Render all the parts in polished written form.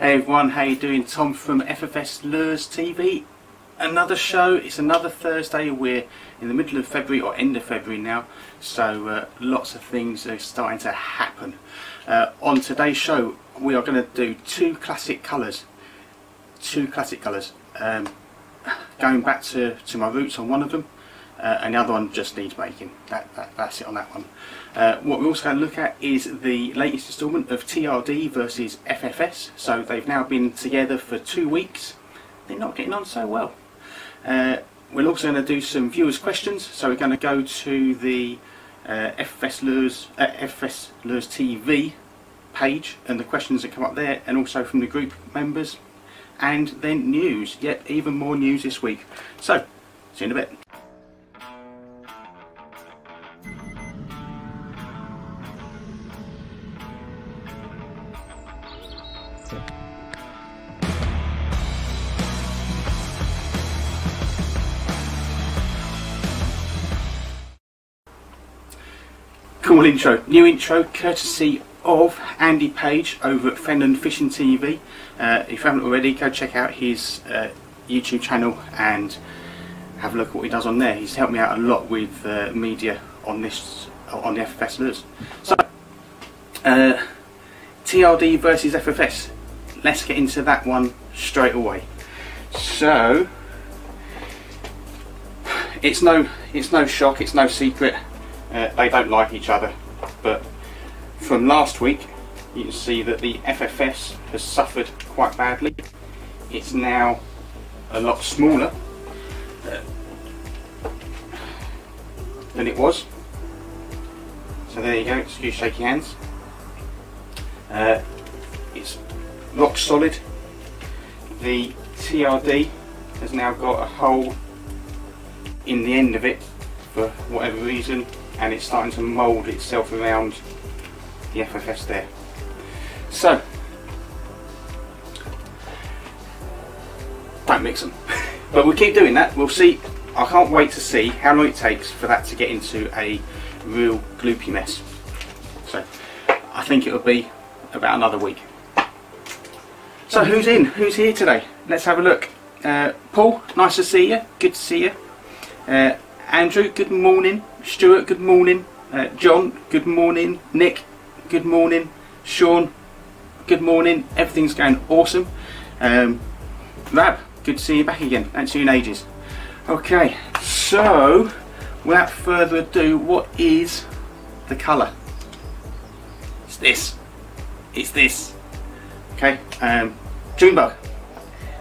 Hey everyone, how you doing? Tom from FFSLures TV. Another show. It's another Thursday. We're in the middle of February or end of February now, so lots of things are starting to happen. On today's show we are going to do two classic colours. Going back to my roots on one of them, and the other one just needs making. That's it on that one. What we're also going to look at is the latest instalment of TRD versus FFS. So they've now been together for 2 weeks. They're not getting on so well. We're also going to do some viewers' questions. So we're going to go to the FFSLures TV page and the questions that come up there, and also from the group members, and then news. Yet even more news this week. So see you in a bit. Cool intro, new intro courtesy of Andy Page over at Fenland Fishing TV. If you haven't already, go check out his YouTube channel and have a look at what he does on there. He's helped me out a lot with media on this, on the FFS lures. So TRD versus FFS. Let's get into that one straight away. So it's no shock, it's no secret. They don't like each other, but from last week you can see that the FFS has suffered quite badly. It's now a lot smaller than it was. So there you go, excuse shaky hands. It's rock solid. The TRD has now got a hole in the end of it for whatever reason, and it's starting to mould itself around the FFS there. So don't mix them, but we'll keep doing that. We'll see. I can't wait to see how long it takes for that to get into a real gloopy mess. So I think it'll be about another week. So who's in? Who's here today? Let's have a look. Paul, nice to see you. Good to see you. Andrew, good morning. Stuart, good morning. John, good morning. Nick, good morning. Sean, good morning. Everything's going awesome. Rab, good to see you back again. Haven't seen you in ages. Okay, so without further ado, what is the colour? It's this. It's this. Okay, June bug.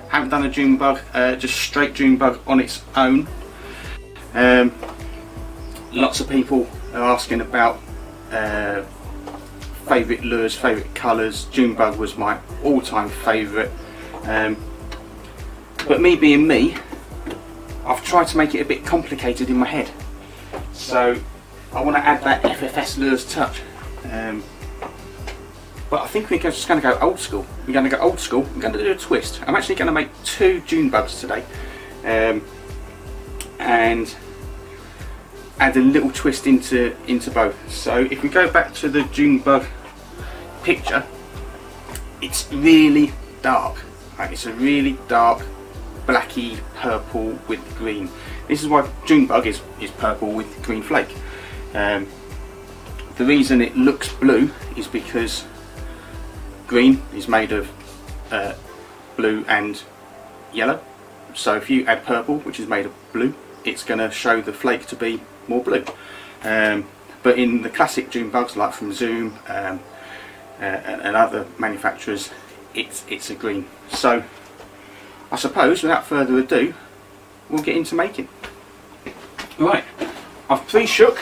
Haven't done a June bug, just straight June bug on its own. Lots of people are asking about favourite lures, favourite colours. June bug was my all-time favourite, but me being me, I've tried to make it a bit complicated in my head, so I want to add that FFSLures touch, but I think we're just going to go old school. We're going to go old school. We're going to do a twist. I'm actually going to make 2 June bugs today, and add a little twist into both. So if we go back to the June bug picture, it's really dark. Right? It's a really dark blacky purple with green. This is why June bug is purple with green flake. The reason it looks blue is because green is made of blue and yellow. So if you add purple, which is made of blue, it's going to show the flake to be more blue. But in the classic June bugs, like from Zoom and other manufacturers, it's a green. So I suppose without further ado, we'll get into making. Right, I've pre-shook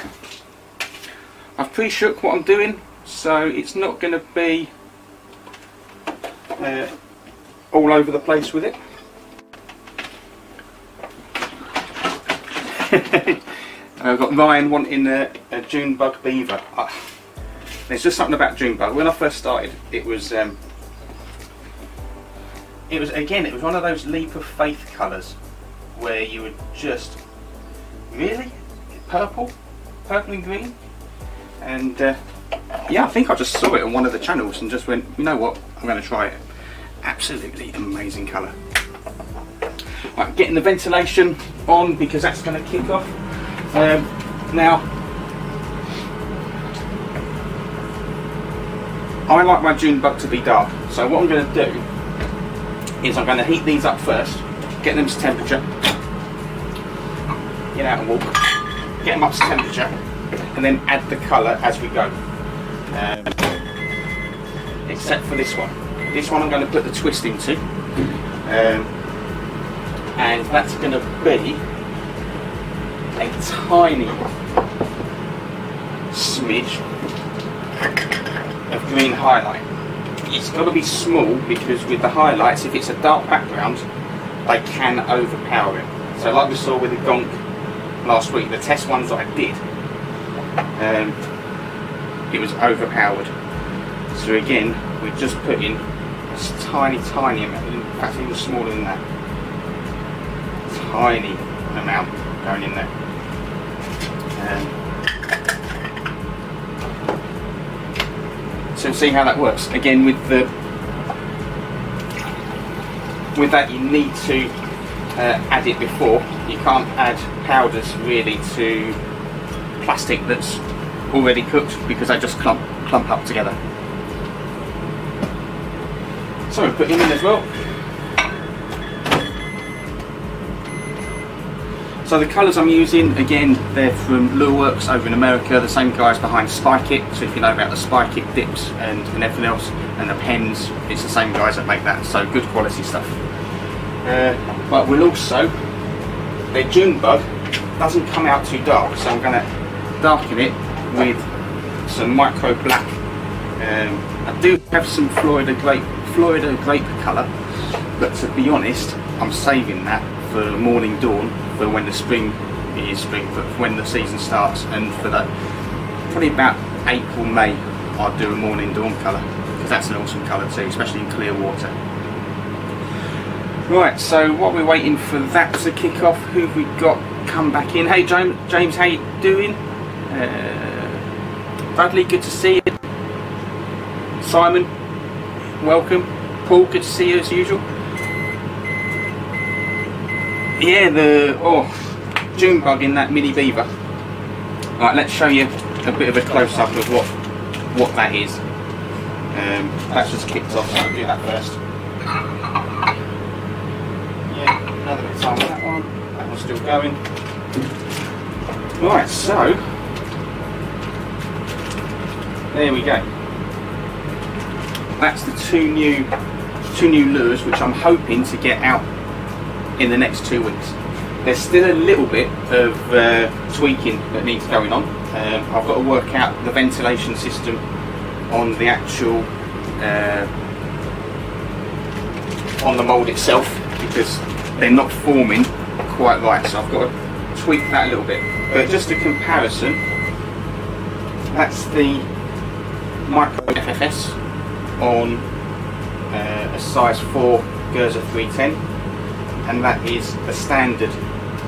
what I'm doing, so it's not going to be all over the place with it. I've got Ryan wanting a June bug beaver. There's just something about June bug. When I first started, it was one of those leap of faith colours where you would just really purple and green, and yeah, I think I just saw it on one of the channels and just went, you know what, I'm going to try it. absolutely amazing colour. Right, getting the ventilation on because that's going to kick off. Now, I like my June bug to be dark, so what I'm going to do is I'm going to heat these up first, get them to temperature, get out and walk, get them up to temperature, and then add the colour as we go. Except for this one. This one I'm going to put the twist into, and that's going to be a tiny smidge of green highlight. It's got to be small because with the highlights, if it's a dark background, they can overpower it. So like we saw with the gonk last week, the test ones that I did, it was overpowered. So again, we just put in a tiny amount, in fact even smaller than that, tiny amount going in there. So see how that works. Again, with that you need to add it before. You can't add powders really to plastic that's already cooked because they just clump up together. So we put him in as well. So the colours I'm using, again, they're from Lureworks over in America, the same guys behind Spike It. So if you know about the Spike It dips and everything else, and the pens, it's the same guys that make that, so good quality stuff. But we'll also, their June bug doesn't come out too dark, so I'm going to darken it with some micro black. I do have some Florida grape colour, but to be honest, I'm saving that for morning dawn, for when the spring is spring, but when the season starts, and for that probably about April, May, I'll do a morning dawn colour because that's an awesome colour too, especially in clear water. Right, so while we're waiting for that to kick off, who've we got come back in? Hey James, how you doing? Bradley, good to see you. Simon, welcome. Paul, good to see you as usual. Yeah, the June bug in that mini beaver. Right, let's show you a bit of a close-up of what that is. That's just kicked off, so I'll do that first. Yeah, another bit of time on that one. That one's still going. Right, so there we go. That's the two new lures which I'm hoping to get out in the next 2 weeks. There's still a little bit of tweaking that needs going on. I've got to work out the ventilation system on the actual on the mould itself because they're not forming quite right, so I've got to tweak that a little bit. But just a comparison, that's the micro FFS on a size 4 Gerza 310, and that is a standard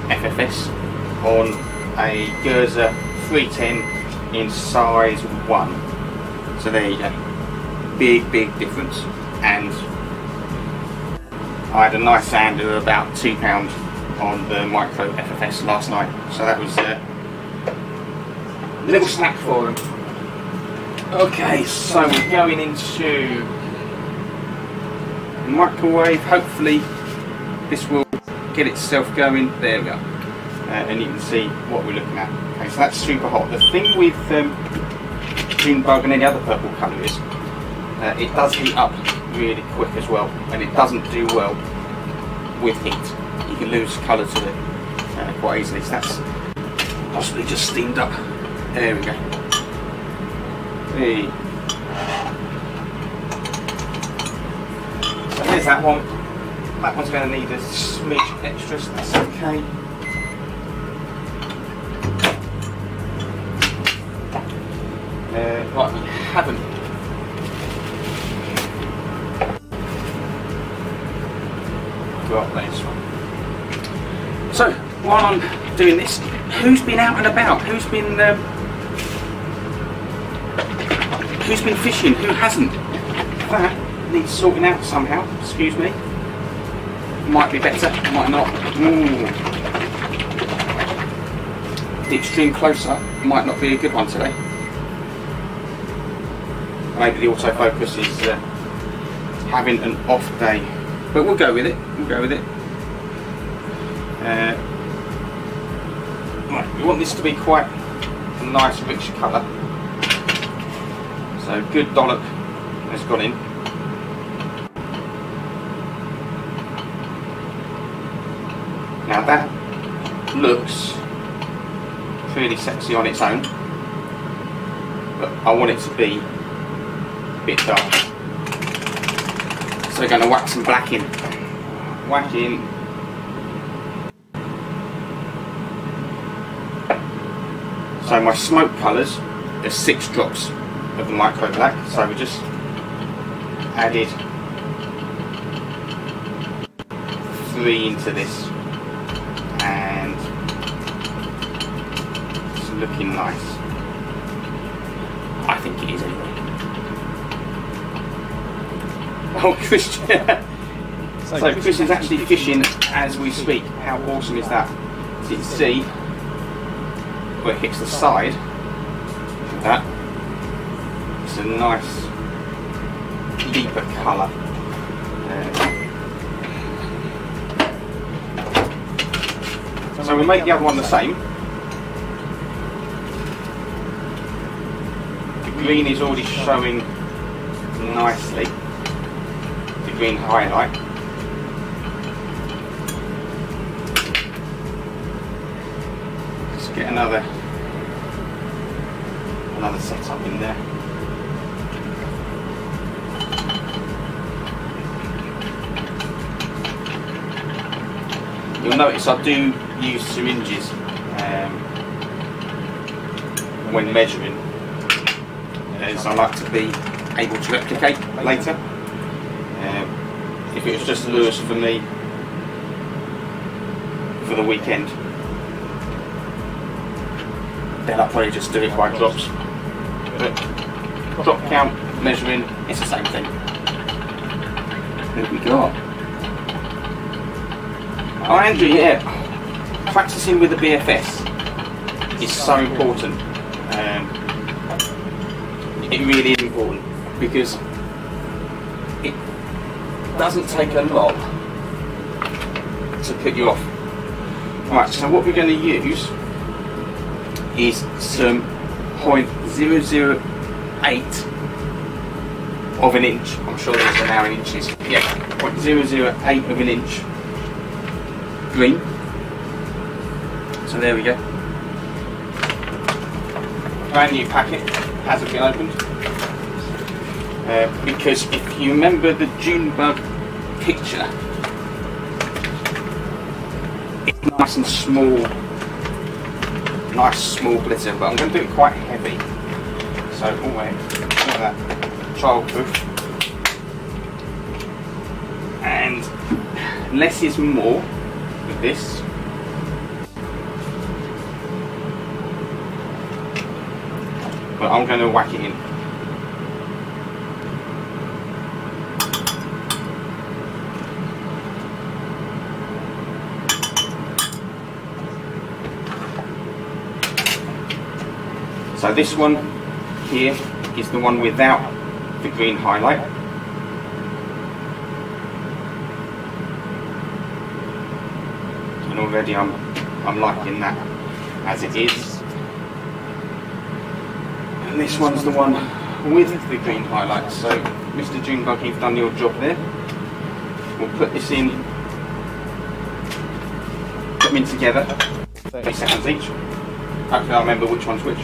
FFS on a Gerza 310 in size 1. So there you go, big difference. And I had a nice sand of about £2 on the micro FFS last night, so that was a little snack for them. Okay, so we're going into microwave. Hopefully this will get itself going. There we go, and you can see what we're looking at. Okay, so that's super hot. The thing with June bug and any other purple colour is it does heat up really quick as well, and it doesn't do well with heat. You can lose colour to it quite easily. So that's possibly just steamed up. There we go. Hey. So there's that one. That one's going to need a smidge extra, so that's okay. Right, we haven't got this one. So while I'm doing this, who's been out and about? Who's been fishing? Who hasn't? That needs sorting out somehow. Excuse me. Might be better, might not. Ooh. The extreme close-up might not be a good one today. Maybe the autofocus is having an off day, but we'll go with it. We'll go with it. Right, we want this to be quite a nice, rich colour. So good dollop has gone in. Now that looks pretty sexy on its own, but I want it to be a bit dark. So we're going to whack some black in. Whack in. So my smoke colours, there's 6 drops of the micro black, so we just added 3 into this, and it's looking nice. I think it is anyway. Oh, Christian! So Chris is actually fishing as we speak. How awesome is that? So you can see where it hits the side. Look at that. It's a nice deeper colour. So we'll make the other one the same. The green is already showing nicely. The green highlight. Let's get another setup in there. You'll notice I do use syringes when measuring, as I like to be able to replicate later. If it was just lures for me for the weekend, then I'll probably just do it by drops. But drop count, measuring, it's the same thing. There we go. Oh, Andrew, yeah, practicing with the BFS is so important. It really is important because it doesn't take a lot to put you off. Right, so what we're going to use is some 0.008 of an inch. I'm sure these are now in inches. Yeah, 0.008 of an inch green. So there we go. Brand new packet, hasn't been opened. Because if you remember the June bug picture, it's nice and small, nice small glitter, but I'm going to do it quite heavy. So, oh wait, look at that, childproof. And less is more with this. But I'm going to whack it in. So this one here is the one without the green highlight. And already I'm liking that as it is. And this one's the one with the green highlight. So Mr. Junebug, you've done your job there. We'll put this in, put them in together, 30 seconds each. Hopefully I'll remember which one's which.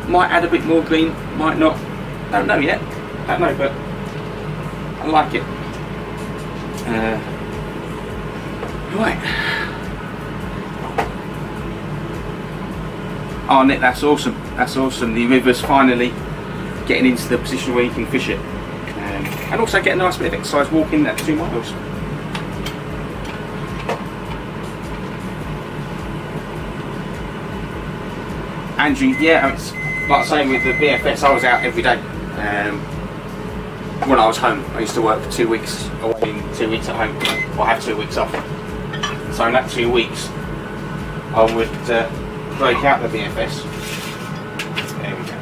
Might add a bit more green, might not. Don't know yet. Don't know, but I like it. Right. Oh, Nick, that's awesome. That's awesome. The river's finally getting into the position where you can fish it, and also get a nice bit of exercise walking that 2 miles. Andrew, yeah, it's like I say with the BFS, I was out every day. When I was home, I used to work for 2 weeks away and 2 weeks at home, or have 2 weeks off. So in that 2 weeks, I would break out the BFS. There we go.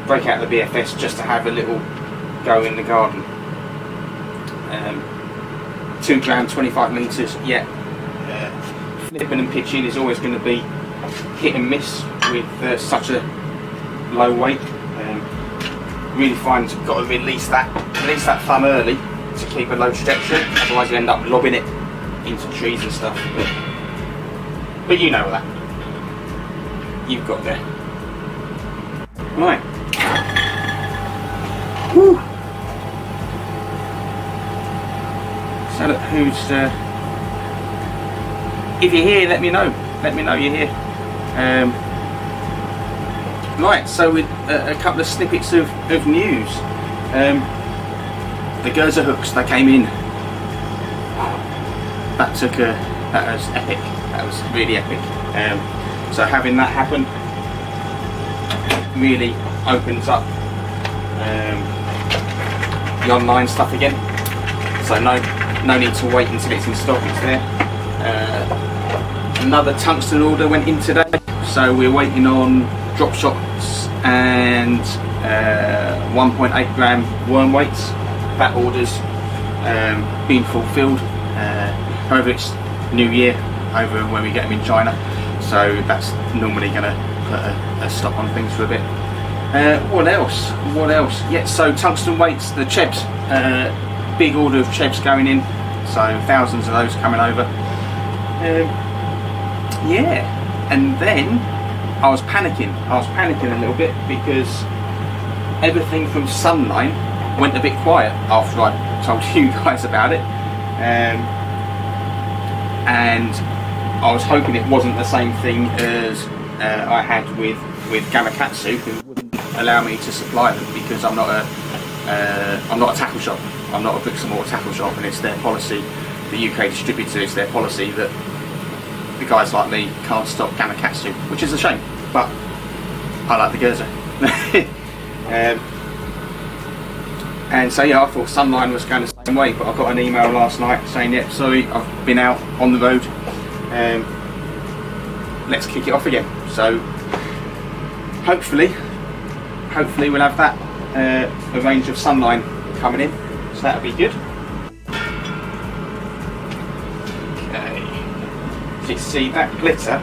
Break out the BFS just to have a little go in the garden. 2 gram, 25 metres, yeah. Flipping and pitching is always going to be hit and miss with such a low weight. Really find you've got to release that thumb early to keep a low trajectory, otherwise you end up lobbing it into trees and stuff. But you know that. You've got there. Right. Woo. So look, who's if you're here, let me know. Let me know you're here. Right, so with a couple of snippets of news. The Gerzer hooks, they came in. That was epic. That was really epic. So having that happen really opens up the online stuff again. So no need to wait until it's in stock. It's there. Another tungsten order went in today, so we're waiting on drop shots and 1.8 gram worm weights. That order's been fulfilled. However, it's New Year over when we get them in China, so that's normally going to put a stop on things for a bit. What else? Yeah, so tungsten weights, the Chebs, big order of Chebs going in, so thousands of those coming over. Yeah, and then I was panicking a little bit because everything from Sunline went a bit quiet after I told you guys about it, and I was hoping it wasn't the same thing as I had with Gamakatsu, who wouldn't allow me to supply them because I'm not a tackle shop. I'm not a bricks and mortar tackle shop, and it's their policy, the UK distributor, it's their policy that the guys like me can't stock Gamakatsu, which is a shame, but I like the Gerzer. And so yeah, I thought Sunline was going the same way, but I got an email last night saying, yep, sorry, I've been out on the road, let's kick it off again. So hopefully we'll have that a range of Sunline coming in, so that'll be good. Okay, so you see that glitter,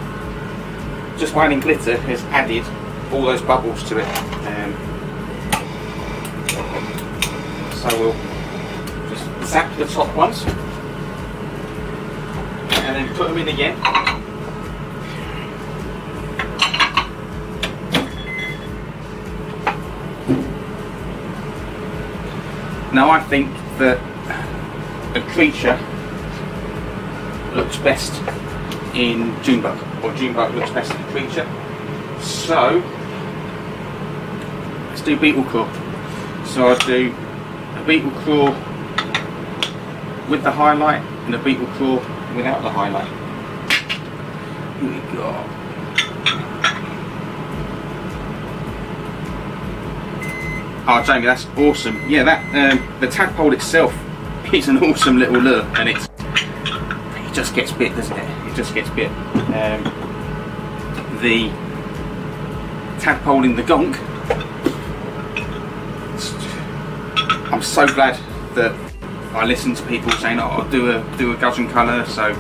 just one in glitter has added all those bubbles to it. So we'll just zap the top ones and then put them in again. Now I think that a creature looks best in Junebug, or Junebug looks best in a creature. So let's do beetle claw. So I'll do a beetle claw with the highlight and a beetle claw without the highlight. Here we go. Oh Jamie, that's awesome. Yeah, that the tadpole itself is an awesome little lure, and it just gets bit, doesn't it? It just gets bit. The tadpole in the gonk, I'm so glad that I listened to people saying, oh, I'll do a gudgeon colour, so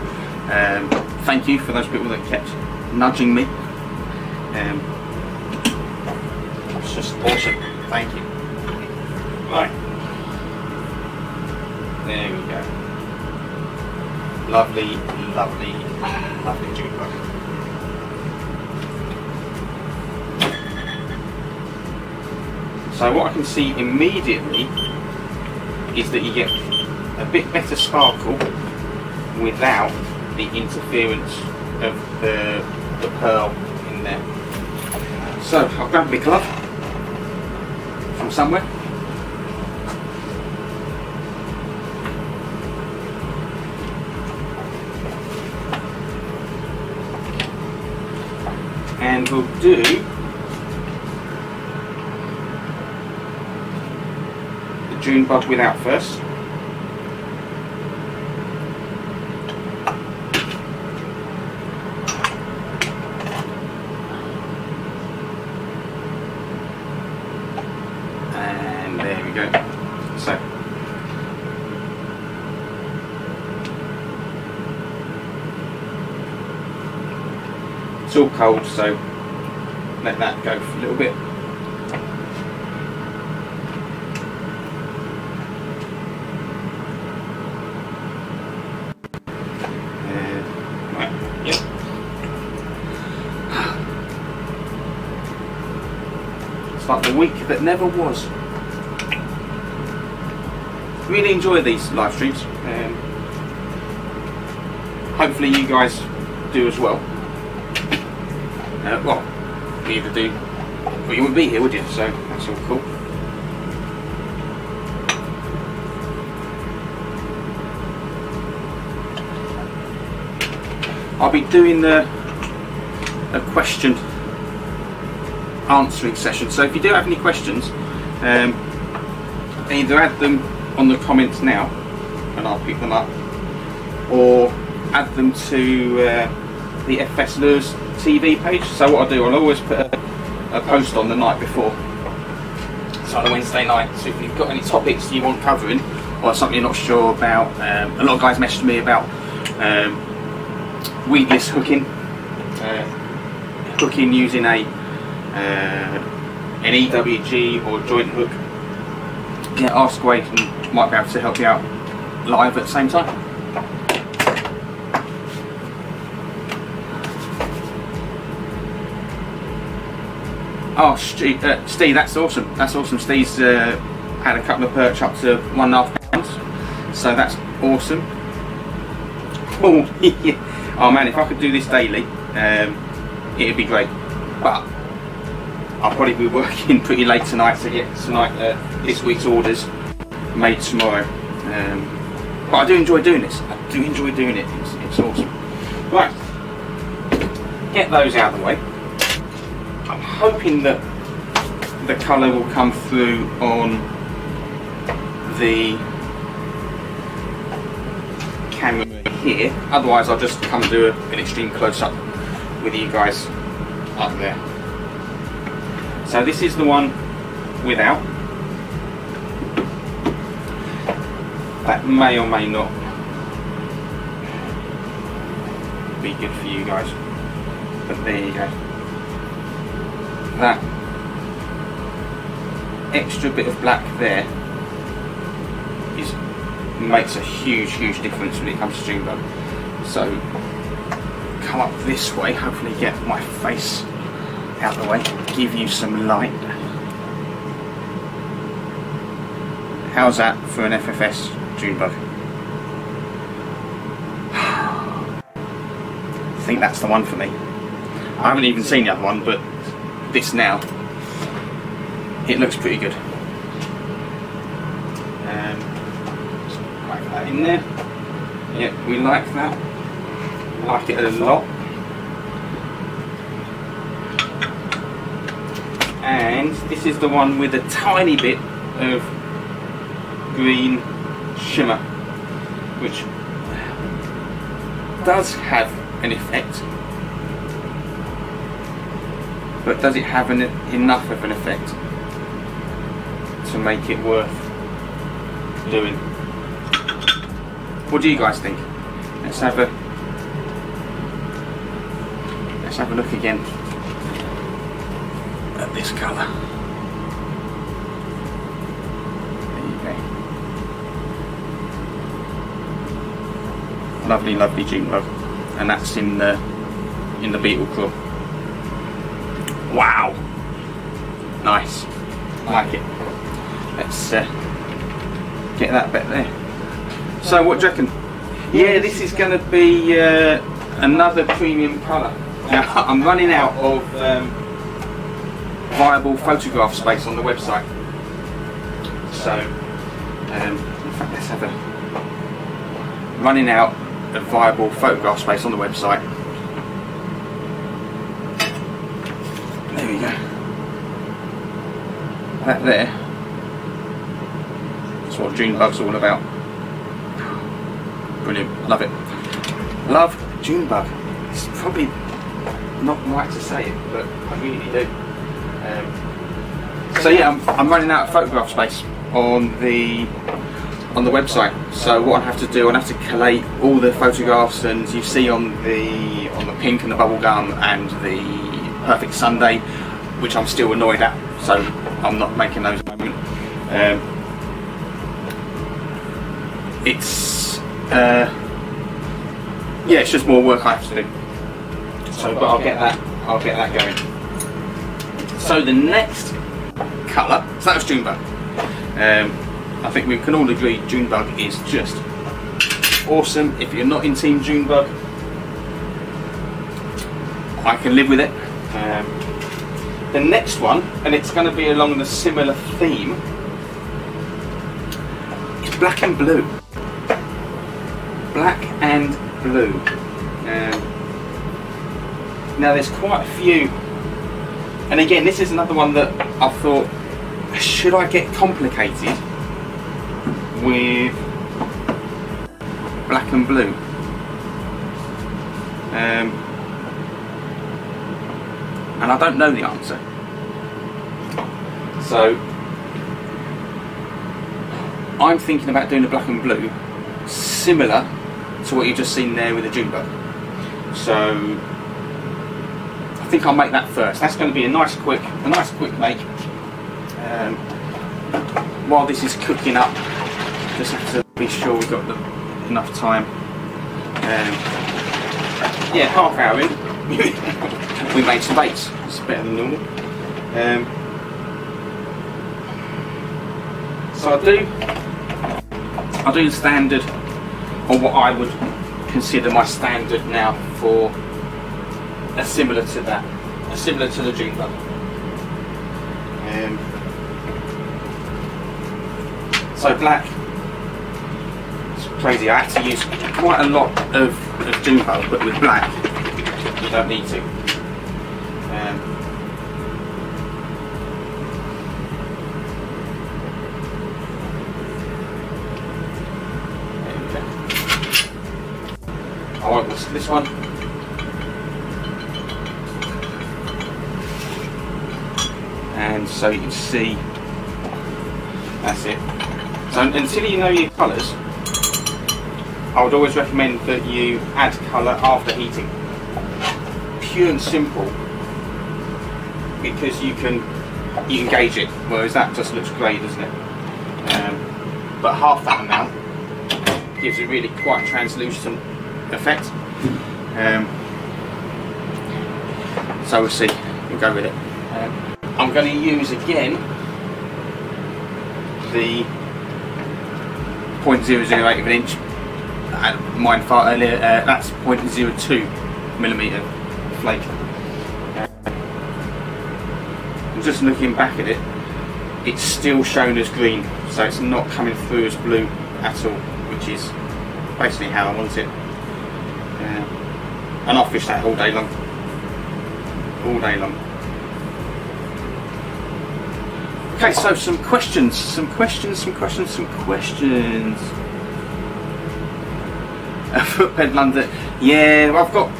thank you for those people that kept nudging me. It's just awesome, thank you. Right, there we go. Lovely, lovely, lovely Junebug. So what I can see immediately is that you get a bit better sparkle without the interference of the pearl in there. So I'll grab my glove from somewhere. And will do the June bug without first. And there we go. So it's all cold, so let that go for a little bit. Right, yep. It's like the week that never was. Really enjoy these live streams. Hopefully you guys do as well. Well, you either do, or you wouldn't be here, would you? So that's all cool. I'll be doing a question answering session. So if you do have any questions, either add them on the comments now, and I'll pick them up, or add them to the FFSLures TV page. So what I do, I'll always put a post on the night before, so on a Wednesday night. So if you've got any topics you want covering, or something you're not sure about, a lot of guys message me about weedless hooking, hooking using an EWG or joint hook. Yeah, ask away, and might be able to help you out live at the same time. Oh, Steve, that's awesome. That's awesome. Steve's had a couple of perch up to 1.5 pounds, so that's awesome. Oh, yeah. Oh man, if I could do this daily, it'd be great. But I'll probably be working pretty late tonight to get this week's orders made tomorrow. But I do enjoy doing this. I do enjoy doing it. It's awesome. Right, get those out of the way. I'm hoping that the colour will come through on the camera here. Otherwise, I'll just come and do an extreme close-up with you guys up there. So this is the one without. That may or may not be good for you guys, but there you go. That extra bit of black there makes a huge difference when it comes to June bug. So come up this way, hopefully get my face out of the way, give you some light. How's that for an FFS June bug? I think that's the one for me. I haven't even seen the other one, but this now, it looks pretty good. Like that in there. Yeah, we like that. Like it a lot. And this is the one with a tiny bit of green shimmer, which does have an effect. But does it have enough of an effect to make it worth doing? What do you guys think? Let's have a look again at this colour. There you go. Lovely June bug, and that's in the beetle crawl. Wow, nice. I like it. Let's get that bit there. So what do you reckon? Yeah, this is going to be another premium colour. Now I'm running out of viable photograph space on the website. So in fact, let's have running out of viable photograph space on the website. that there. That's what June bug's all about. Brilliant, love it. Love June bug. It's probably not right to say it, but I really do. So yeah, I'm running out of photograph space on the website. So what I have to do, I have to collate all the photographs, and you see on the pink and the bubble gum and the perfect Sunday, which I'm still annoyed at. So I'm not making those at the moment. Yeah, it's just more work I have to do. So, but I'll get that going. So the next colour, so that was June bug. I think we can all agree June bug is just awesome. If you're not in Team June bug, I can live with it. The next one, and it's going to be along the similar theme, is black and blue. Black and blue. Now there's quite a few, and again this is another one that I thought, should I get complicated with black and blue? And I don't know the answer. So I'm thinking about doing a black and blue similar to what you've just seen there with the June bug. So I think I'll make that first. That's going to be a nice quick make. While this is cooking up, just have to be sure we've got enough time. Yeah, half hour in, we made some baits. It's better than normal. So I'll do the standard, or what I would consider my standard now for a similar to that, similar to the June bug. So black, it's crazy. I had to use quite a lot of June bug, but with black, you don't need to. I want this one. And so you can see, that's it. So until you know your colours, I would always recommend that you add colour after heating. Pure and simple, because you can gauge it, whereas that just looks grey, doesn't it? But half that amount gives a really quite translucent effect. So we'll see, we'll go with it. I'm going to use again the 0.008 of an inch. Mine far earlier, that's 0.02mm flake. I'm just looking back at it, it's still shown as green, so it's not coming through as blue at all, which is basically how I want it. And I'll fish that all day long. All day long. Okay, so some questions. Footbed London. Yeah, I've got,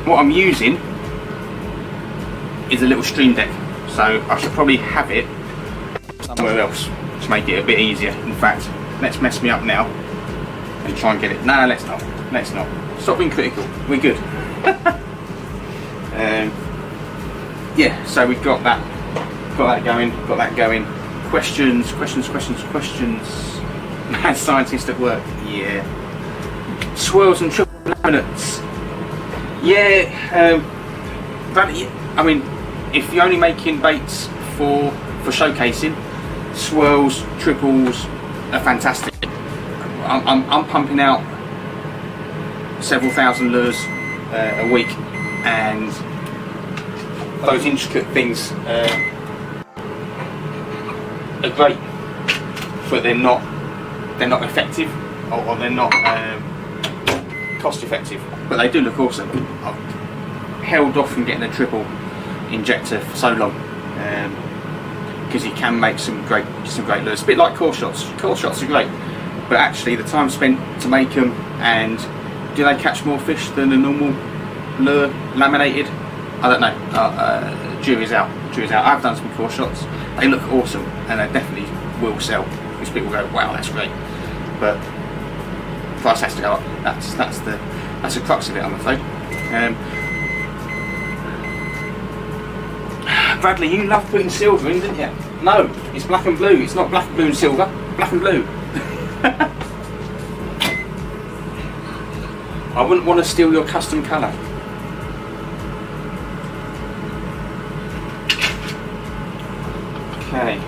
what I'm using is a little stream deck, so I should probably have it somewhere else to make it a bit easier. In fact, let's mess me up now and try and get it. No, let's not. Let's not. Stop being critical. We're good. Yeah, so we've got that going. Questions. Mad scientist at work. Yeah. Swirls and triple laminates. Yeah. I mean, if you're only making baits for showcasing, swirls, triples are fantastic. I'm pumping out several thousand lures a week, and those intricate things are great, but they're not effective, or they're not cost effective, but they do look awesome. I've held off from getting a triple injector for so long, because you can make some great lures. A bit like core shots. Core shots are great, but actually the time spent to make them, and do they catch more fish than a normal lure laminated? I don't know. Jury's out. Jury's out. I've done some core shots. They look awesome, and they definitely will sell, because people go, wow, that's great. But price has to go up. That's the crux of it, I'm afraid. Bradley, you love putting silver in, didn't you? No, it's black and blue. It's not black, blue and silver. Black and blue. I wouldn't want to steal your custom colour. Okay,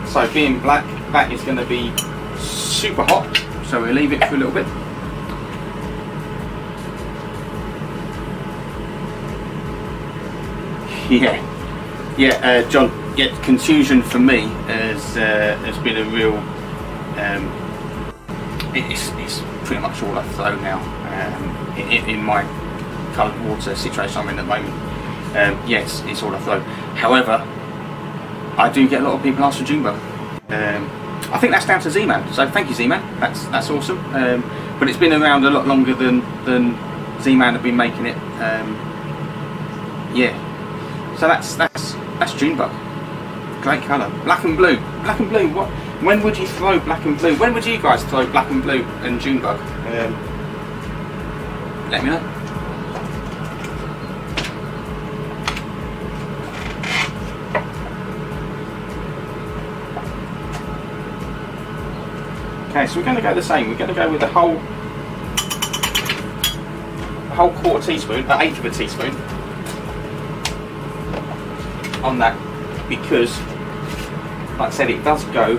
so being black, that is going to be super hot, so we'll leave it for a little bit. Yeah, John. Yeah, confusion for me has been a real. It's pretty much all I throw now. In my coloured water situation I'm in at the moment. Yes, it's all I throw. However, I do get a lot of people ask for June bug. I think that's down to Z-Man. So thank you, Z-Man. That's awesome. But it's been around a lot longer than Z-Man have been making it. Yeah. So that's June bug. Great colour. Black and blue. Black and blue. What? When would you throw black and blue? When would you guys throw black and blue and June bug? Let me know. Okay, so we're going to go the same. We're going to go with the whole quarter teaspoon, an eighth of a teaspoon on that, because, like I said, it does go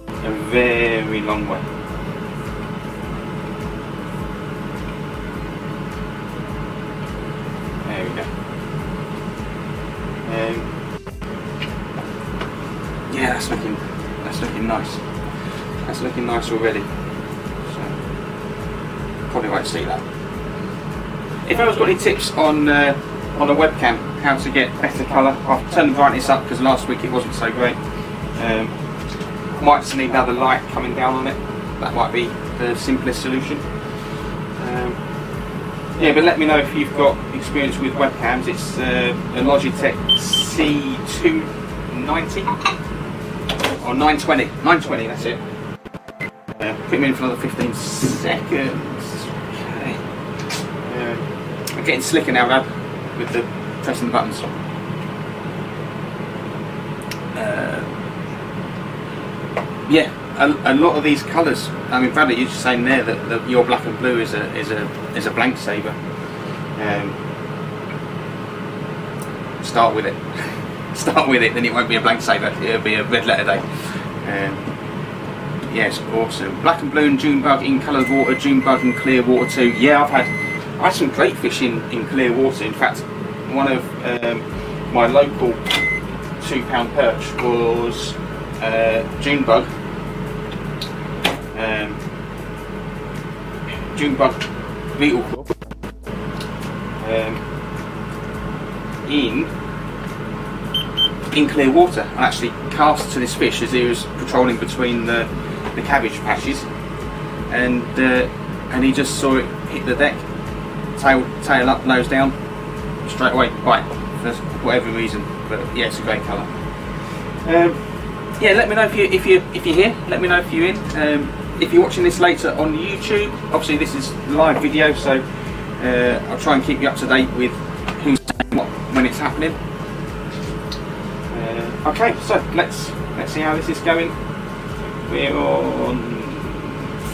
a very long way. There we go. Yeah, that's looking nice. That's looking nice already. So probably won't see that. If anyone's got any tips on a webcam, how to get better colour, I've turned the brightness up because last week it wasn't so great. Might just need another light coming down on it. That might be the simplest solution. Yeah, but let me know if you've got experience with webcams. It's a Logitech C290 or 920. 920, that's it. Put me in for another 15 seconds. Okay. I'm getting slicker now, Rab, with the pressing the buttons. Yeah, a lot of these colours. I mean, Bradley, you're just saying there that your black and blue is a blank saver. Start with it. Start with it, then it won't be a blank saver. It'll be a red letter day. Yes, awesome. Black and blue and June bug in coloured water, June bug in clear water too. Yeah, I've had some crayfish in clear water. In fact, one of my local £2 perch was June bug. June bug beetle claw in clear water. I actually cast to this fish as he was patrolling between the cabbage patches, and he just saw it hit the deck, tail up, nose down, straight away bite for whatever reason. But yeah, it's a great colour. Yeah, let me know if you're here. Let me know if you're in. If you're watching this later on YouTube, obviously this is live video, so I'll try and keep you up to date with who's saying what when it's happening. Okay, so let's see how this is going. We're on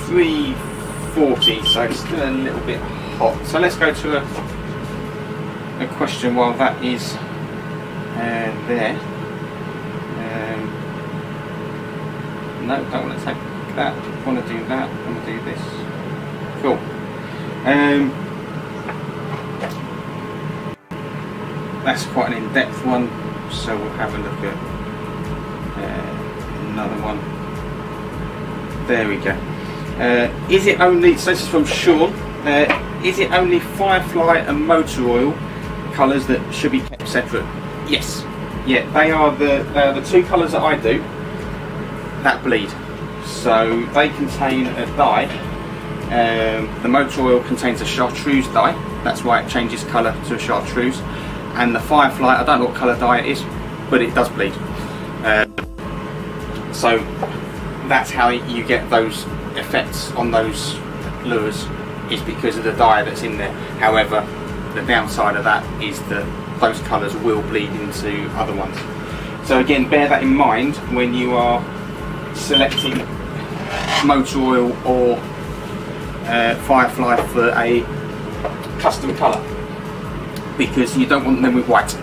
340, so it's still a little bit hot. So let's go to a question while that is there. No, don't want to take that. Want to do that. Want to do this. Cool. That's quite an in-depth one, so we'll have a look at another one. There we go. Is it only, so this is from Sean, is it only Firefly and motor oil colours that should be kept separate? Yes. yeah, they are the two colours that I do that bleed. So they contain a dye. The motor oil contains a chartreuse dye. That's why it changes colour to a chartreuse. And the Firefly, I don't know what colour dye it is, but it does bleed. So that's how you get those effects on those lures, is because of the dye that's in there. However, the downside of that is that those colours will bleed into other ones. So again, bear that in mind when you are selecting motor oil or Firefly for a custom colour, because you don't want them with white,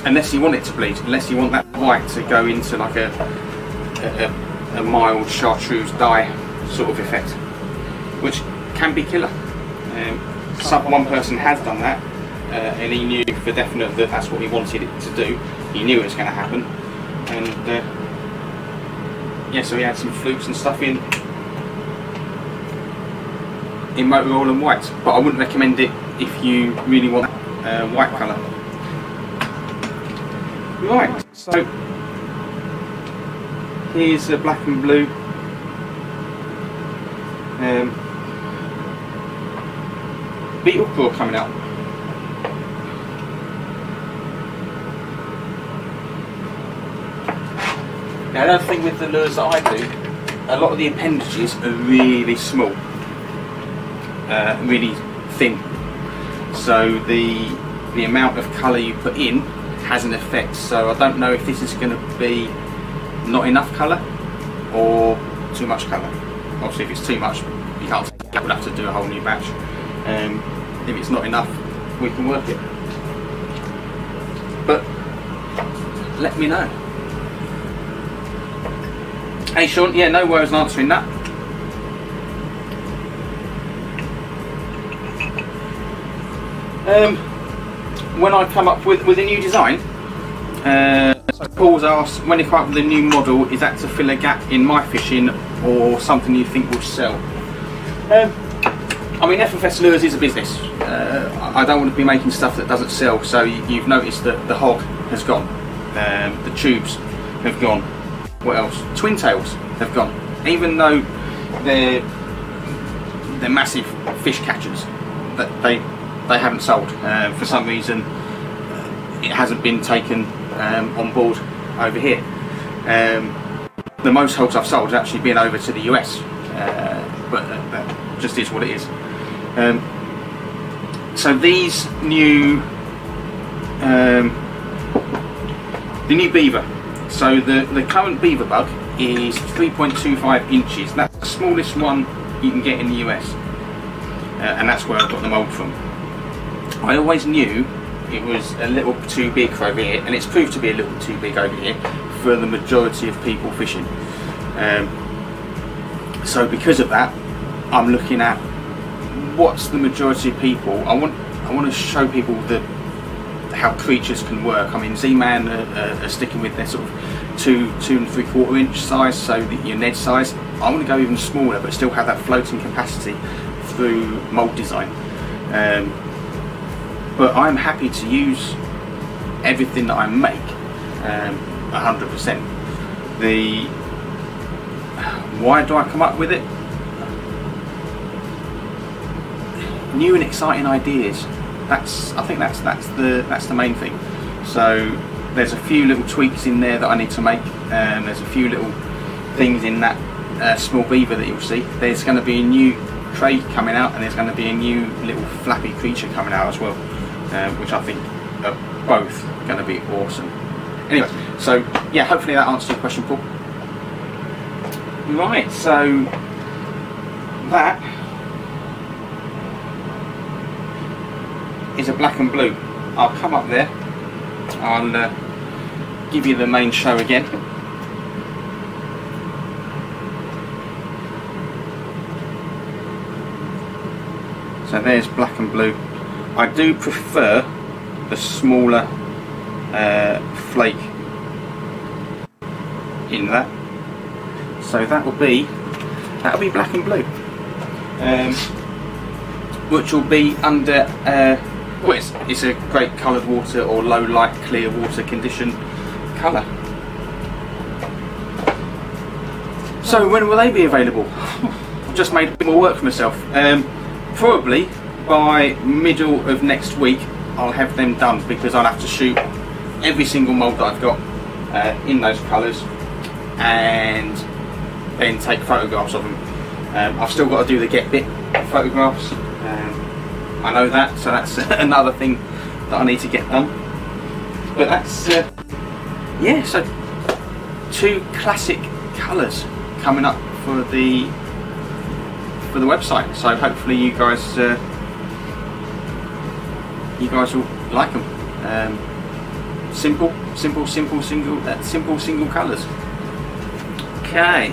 unless you want it to bleed, unless you want that white to go into like a mild chartreuse dye sort of effect, which can be killer. One person has done that, and he knew for definite that that's what he wanted it to do. He knew it was going to happen, and yeah, so he had some flukes and stuff in motor oil and white, but I wouldn't recommend it if you really want white colour. Right, so here's a black and blue beetle claw coming out. Now, another thing with the lures that I do, a lot of the appendages are really small, really thin. So the amount of colour you put in has an effect. So I don't know if this is going to be not enough colour or too much colour. Obviously, if it's too much, you can't take it. We'll have to do a whole new batch. If it's not enough, we can work it. But let me know. Hey Sean, yeah, no worries answering that. When I come up with a new design, Paul's asked, when you come up with a new model, is that to fill a gap in my fishing or something you think will sell? I mean, FFSLures is a business. I don't want to be making stuff that doesn't sell. So you've noticed that the hog has gone, the tubes have gone. What else? Twin tails have gone. Even though they're massive fish catchers, that they haven't sold. For some reason, it hasn't been taken on board over here. The most hogs I've sold has actually been over to the US, but that just is what it is. So these new, the new beaver. So the current beaver bug is 3.25 inches. That's the smallest one you can get in the US, and that's where I got the mould from. I always knew it was a little too big for over here, and it's proved to be a little too big over here for the majority of people fishing. So because of that, I'm looking at what's the majority of people. I want to show people how creatures can work. I mean, Z-Man are sticking with their sort of 2 3/4 inch size, so your Ned size. I want to go even smaller, but still have that floating capacity through mould design. But I'm happy to use everything that I make 100%. Why do I come up with it? New and exciting ideas. I think that's the main thing. So there's a few little tweaks in there that I need to make. There's a few little things in that small beaver that you'll see. There's going to be a new tray coming out, and there's going to be a new little flappy creature coming out as well, which I think are both going to be awesome. Anyway, so yeah, hopefully that answers your question, Paul. Right, so that is a black and blue. I'll come up there, I'll give you the main show again. So there's black and blue. I do prefer the smaller flake in that. So that'll be black and blue, which will be under well, it's a great coloured water or low light clear water condition colour. So when will they be available? I've just made a bit more work for myself. Probably by middle of next week I'll have them done, because I'll have to shoot every single mould that I've got in those colours and then take photographs of them. I've still got to do the get bit photographs. I know that, so that's another thing that I need to get done. But that's yeah, so 2 classic colours coming up for the website. So hopefully you guys will like them. Simple single colours. Okay,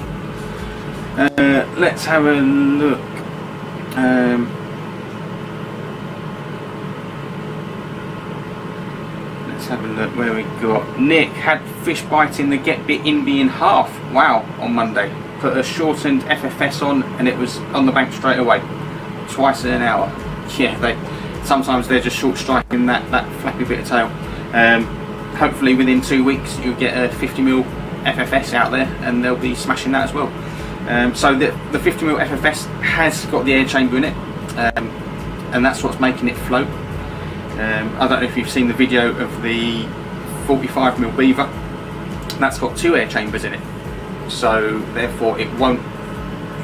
let's have a look. Let's have a look where we got. Nick had fish biting the get bit in half. Wow, on Monday. Put a shortened FFS on and it was on the bank straight away. Twice in an hour. Yeah, sometimes they're just short striking that flappy bit of tail. Hopefully within 2 weeks you'll get a 50mm FFS out there and they'll be smashing that as well. So the 50mm FFS has got the air chamber in it, and that's what's making it float. I don't know if you've seen the video of the 45mm beaver. That's got 2 air chambers in it, so therefore it won't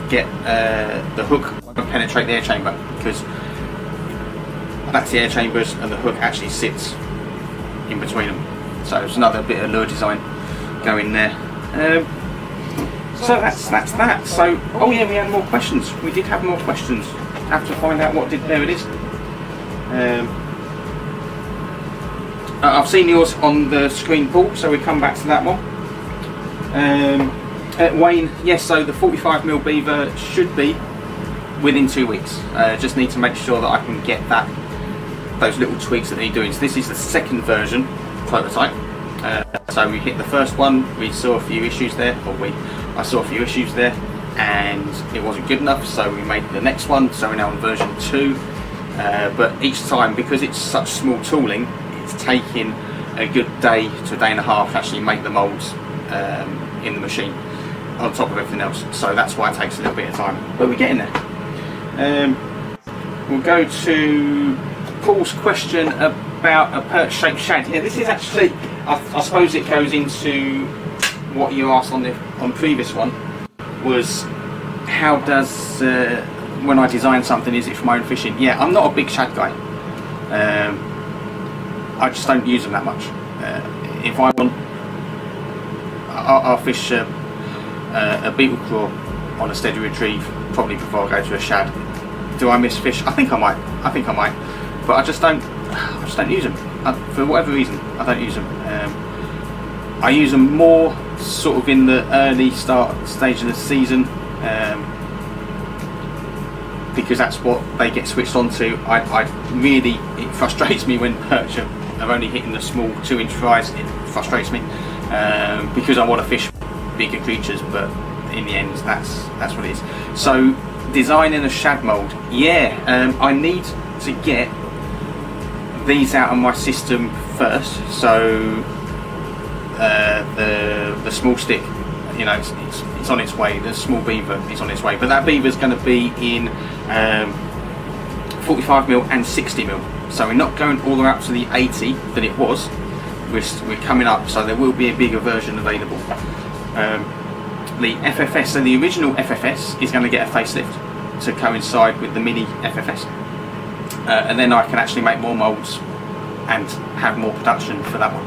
get the hook won't penetrate the air chamber, because that's the air chambers and the hook actually sits in between them. So it's another bit of lure design going there. So that's that. So, oh yeah, we had more questions. We did have more questions. Have to find out what did. There it is. I've seen yours on the screen, Paul. So we come back to that one. Wayne, yes. So the 45mm beaver should be within 2 weeks. Just need to make sure that I can get those little tweaks that need doing. So this is the second version prototype. So we hit the first one. We saw a few issues there, I saw a few issues there, and it wasn't good enough. So we made the next one. So we're now on version 2. But each time, because it's such small tooling, it's taking a good day to a day and a half to actually make the moulds in the machine, on top of everything else. So that's why it takes a little bit of time. But we're getting there. We'll go to Paul's question about a perch-shaped shad. Yeah, this is actually, I suppose it goes into what you asked on the previous one, was how does when I design something, is it for my own fishing? Yeah, I'm not a big shad guy. I just don't use them that much. If I want, I'll fish a beetle claw on a steady retrieve probably before I go to a shad. Do I miss fish? I think I might, but I just don't use them. For whatever reason, I don't use them. I use them more sort of in the early stage of the season, because that's what they get switched onto. It frustrates me when perch are only hitting the small 2-inch fries. It frustrates me because I want to fish bigger creatures, but in the end that's what it is. So designing a shad mould, yeah, I need to get these out of my system first. So the small stick, you know, it's on its way. The small beaver is on its way, but that beaver is going to be in 45mm and 60mm. So we're not going all the way up to the 80 that it was. We're coming up, so there will be a bigger version available. The FFS, so the original FFS is going to get a facelift to coincide with the mini FFS, and then I can actually make more moulds and have more production for that one.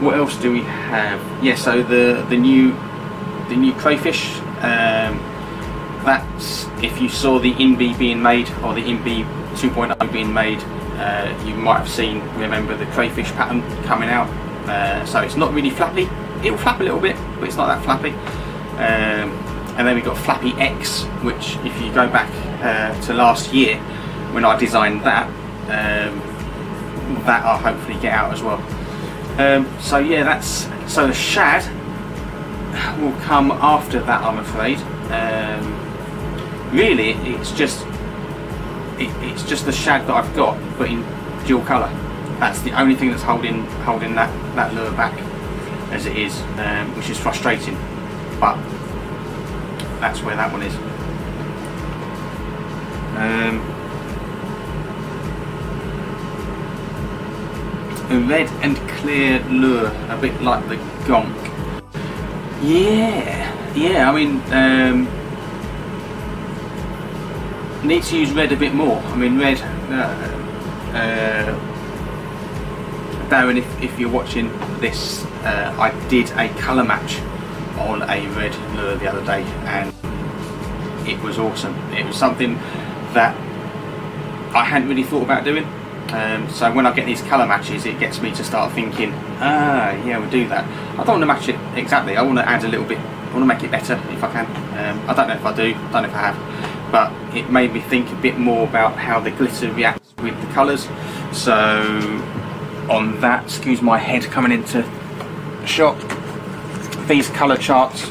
What else do we have? Yeah, so the new Crayfish. That's, if you saw the InB being made, or the InB 2.0 being made, you might have seen, remember, the Crayfish pattern coming out. So it's not really flappy. It will flap a little bit, but it's not that flappy. And then we've got Flappy X, which, if you go back to last year when I designed that, that I'll hopefully get out as well. So yeah, so the shad will come after that, I'm afraid. Really, it's just it's just the shad that I've got, but in dual colour. That's the only thing that's holding that lure back as it is, which is frustrating, but that's where that one is. A red and clear lure, a bit like the gonk. Yeah, I mean, need to use red a bit more. I mean, red, Darren, if you're watching this, I did a colour match on a red lure the other day, and it was awesome. It was something that I hadn't really thought about doing. So when I get these colour matches, it gets me to start thinking, yeah, we'll do that. I don't want to match it exactly, I want to add a little bit, I want to make it better if I can. I don't know if I do, I don't know if I have, but it made me think a bit more about how the glitter reacts with the colours. So on that, excuse my head coming into shot, these colour charts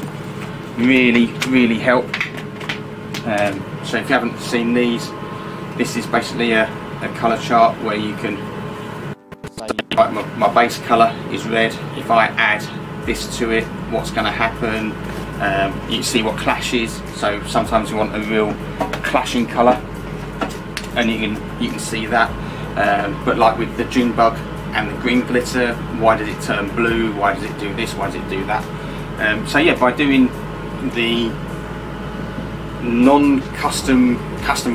really help. So if you haven't seen these, this is basically a colour chart where you can say, right, my base colour is red. If I add this to it, what's going to happen? You can see what clashes. So sometimes you want a real clashing colour, and you can see that. But like with the June bug and the green glitter, why does it turn blue? Why does it do this? Why does it do that? So yeah, by doing the non-custom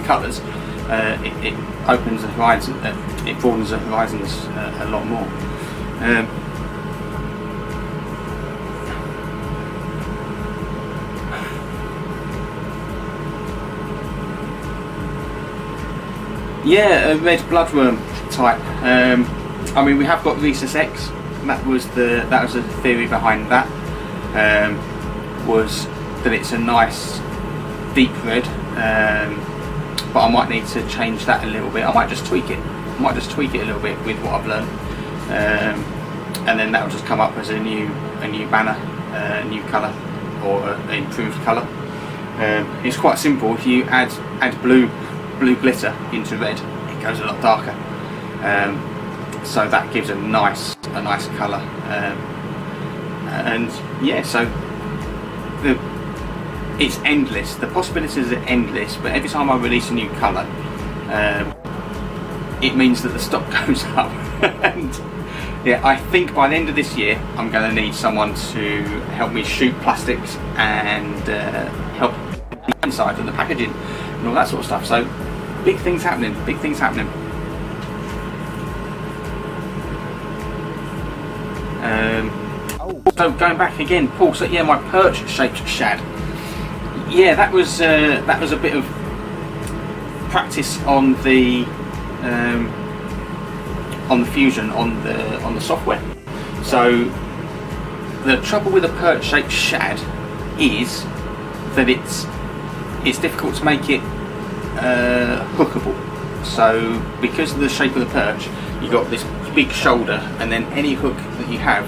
colours, it opens the horizon, it broadens the horizons a lot more. Yeah, a red bloodworm type. I mean, we have got Rhesus X. That was the theory behind that. Was that it's a nice deep red. But I might need to change that a little bit. I might just tweak it. I might just tweak it a little bit with what I've learned, and then that will just come up as a new banner, a new colour, or an improved colour. It's quite simple. If you add blue glitter into red, it goes a lot darker. So that gives a nice colour. And yeah, so it's endless. The possibilities are endless, but every time I release a new colour, it means that the stock goes up. And yeah, I think by the end of this year, I'm going to need someone to help me shoot plastics and help the inside and the packaging and all that sort of stuff. So big things happening. Big things happening. So going back again, Paul. So yeah, my perch-shaped shad. Yeah, that was a bit of practice on the Fusion on the software. So the trouble with a perch-shaped shad is that it's difficult to make it hookable. So because of the shape of the perch, you've got this big shoulder, and then any hook that you have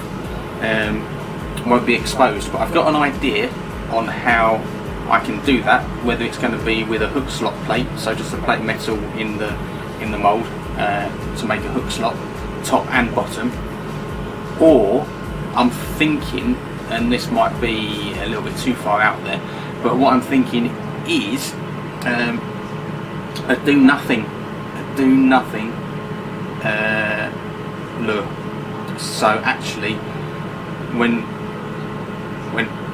won't be exposed. But I've got an idea on how I can do that, whether it's going to be with a hook slot plate, so just a plate of metal in the mould to make a hook slot, top and bottom, or I'm thinking, and this might be a little bit too far out there, but what I'm thinking is a do nothing lure. So actually, when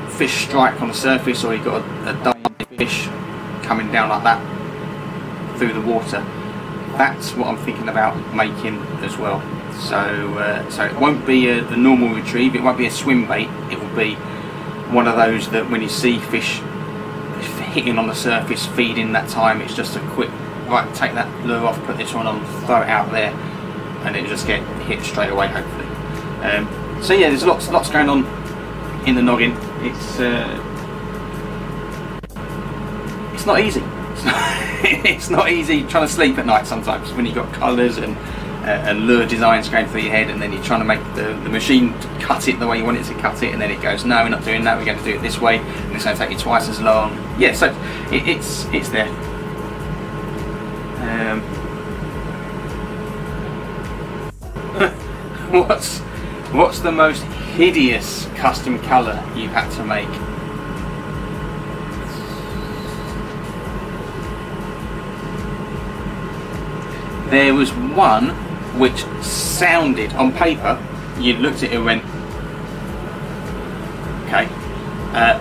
fish strike on the surface, or you've got a diving fish coming down like that through the water, that's what I'm thinking about making as well. So so it won't be the normal retrieve, it won't be a swim bait, it will be one of those that when you see fish hitting on the surface, feeding that time, it's just a quick, right, take that lure off, put this one on, throw it out there, and it just get hit straight away, hopefully. So yeah, there's lots going on in the noggin. It's not easy. It's not easy trying to sleep at night sometimes when you've got colours and lure designs going through your head, and then you're trying to make the machine cut it the way you want it to cut it, and then it goes, no, we're not doing that, we're going to do it this way, and it's going to take you twice as long. Yeah, so it's there. what's the most hideous custom colour you've had to make? There was one which sounded, on paper, you looked at it and went, okay,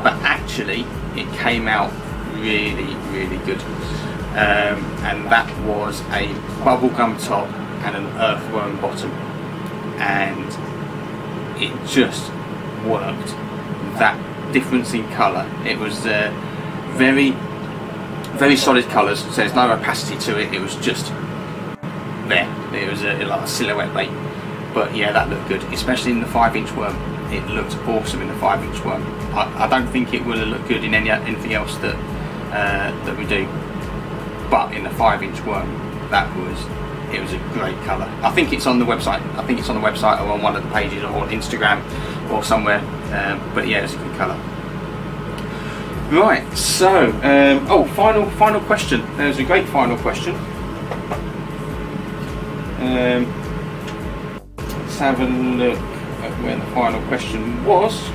but actually it came out really, really good. And that was a bubblegum top and an earthworm bottom, and it just worked. That difference in colour, it was very, very solid colours, so there's no opacity to it. It was just there. It was like a silhouette bait. But yeah, that looked good, especially in the 5-inch worm. It looked awesome in the 5-inch worm. I don't think it would have looked good in anything else that that we do, but in the 5-inch worm, it was a great colour. I think it's on the website. I think it's on the website or on one of the pages or on Instagram or somewhere. But yeah, it's a good colour. Right. So, oh, final question. There's a great final question. Let's have a look at where the final question was.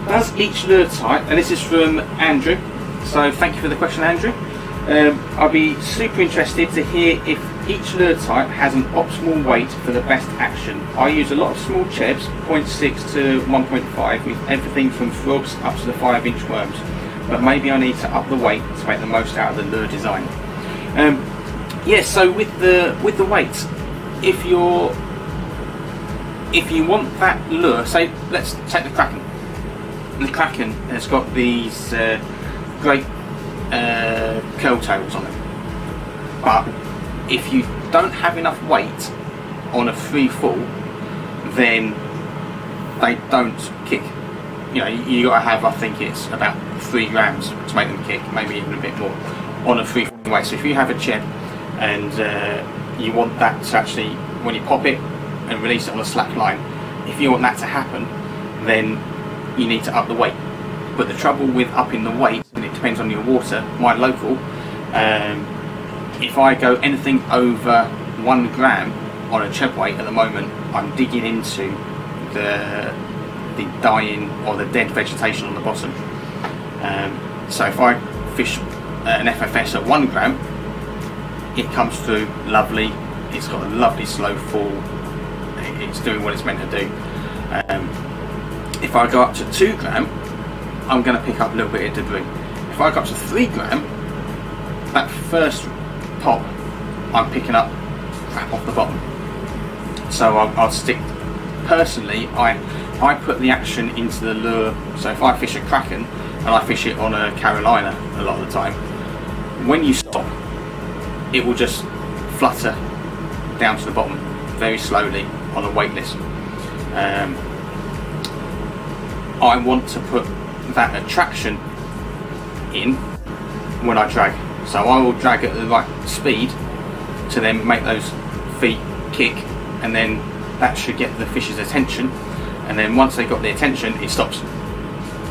Does each lure type, and this is from Andrew, so thank you for the question, Andrew. I'd be super interested to hear if each lure type has an optimal weight for the best action. I use a lot of small chebs, 0.6 to 1.5, with everything from frogs up to the 5-inch worms, but maybe I need to up the weight to make the most out of the lure design. Yeah, so with the weights, if you want that lure, say let's take the Kraken. The Kraken has got these great curl tails on it, but if you don't have enough weight on a free fall, then they don't kick. You know, you got to have, I think it's about 3 grams to make them kick, maybe even a bit more on a free fall weight. So if you have a cheb and you want that to actually, when you pop it and release it on a slack line, if you want that to happen, then you need to up the weight. But the trouble with upping the weight, and it depends on your water, my local, if I go anything over 1 gram on a cheb weight at the moment, I'm digging into the dying or the dead vegetation on the bottom. So if I fish an FFS at 1 gram, it comes through lovely, it's got a lovely slow fall, it's doing what it's meant to do. If I go up to 2 gram, I'm going to pick up a little bit of debris. If I go up to 3 gram, that first pop, I'm picking up crap off the bottom. So I'll stick, personally, I put the action into the lure. So if I fish a Kraken, and I fish it on a Carolina a lot of the time, when you stop, it will just flutter down to the bottom very slowly on a weightless. I want to put that attraction in when I drag, so I will drag at the right speed to then make those feet kick, and then that should get the fish's attention, and then once they got the attention, it stops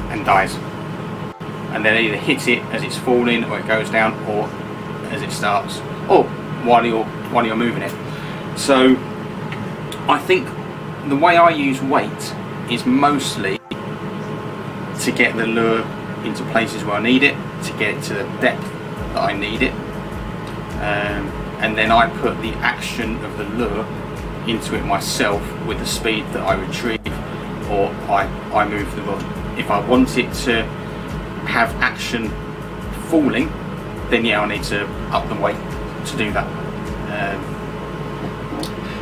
and dies, and then either hits it as it's falling, or it goes down, or as it starts, or while you're moving it. So I think the way I use weight is mostly to get the lure into places where I need it, to get it to the depth that I need it, and then I put the action of the lure into it myself with the speed that I retrieve or I move the rod. If I want it to have action falling, then yeah, I need to up the weight to do that.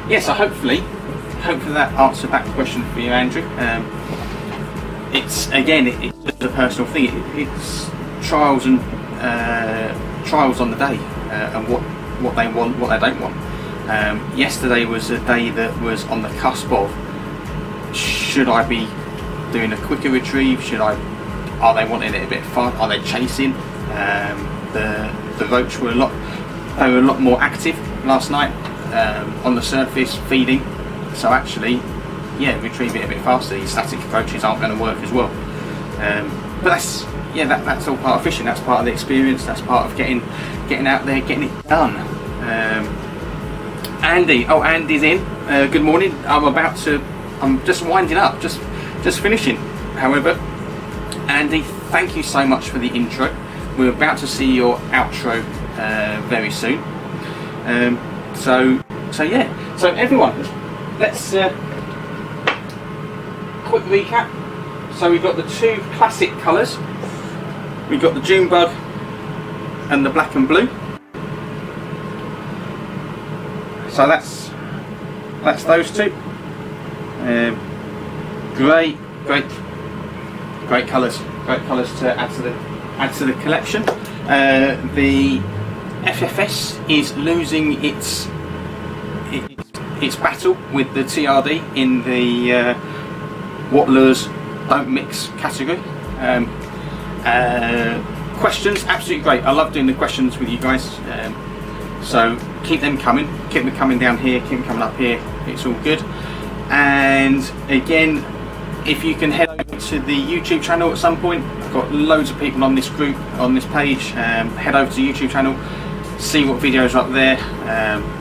Yeah, so hopefully that answered that question for you, Andrew. It's again, it's just a personal thing. It's trials and trials on the day, and what they want, what they don't want. Yesterday was a day that was on the cusp of, should I be doing a quicker retrieve? Are they wanting it a bit far? Are they chasing? The roach were a lot more active last night on the surface feeding. So actually, yeah, retrieve it a bit faster. These static approaches aren't going to work as well. But that's all part of fishing. That's part of the experience. That's part of getting out there, getting it done. Andy, oh, Andy's in. Good morning. I'm just winding up, just finishing. However, Andy, thank you so much for the intro. We're about to see your outro very soon. So yeah. So everyone, let's quick recap. So we've got the two classic colours. We've got the June bug and the black and blue. So that's those two. Great colours to add to the collection. The FFS is losing its battle with the TRD in the what lures don't mix category. Questions, absolutely great. I love doing the questions with you guys. So keep them coming down here, keep them coming up here. It's all good. And again, if you can head over to the YouTube channel at some point, I've got loads of people on this group, on this page. Head over to the YouTube channel, see what videos are up there.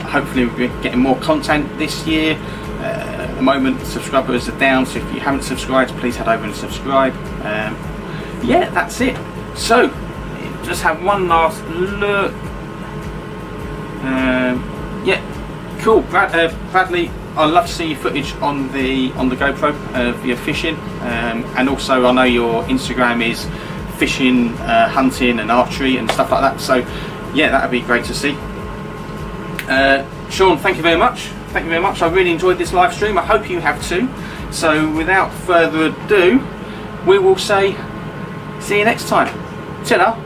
Hopefully we'll be getting more content this year. At the moment subscribers are down, so if you haven't subscribed, please head over and subscribe. Yeah, that's it. So just have one last look. Yeah, cool. Bradley, I'd love to see your footage on the GoPro of your fishing, and also I know your Instagram is fishing, hunting and archery and stuff like that, so yeah, that would be great to see. Sean, thank you very much. Thank you very much. I really enjoyed this live stream. I hope you have too. So without further ado, we will say see you next time. Ta-da.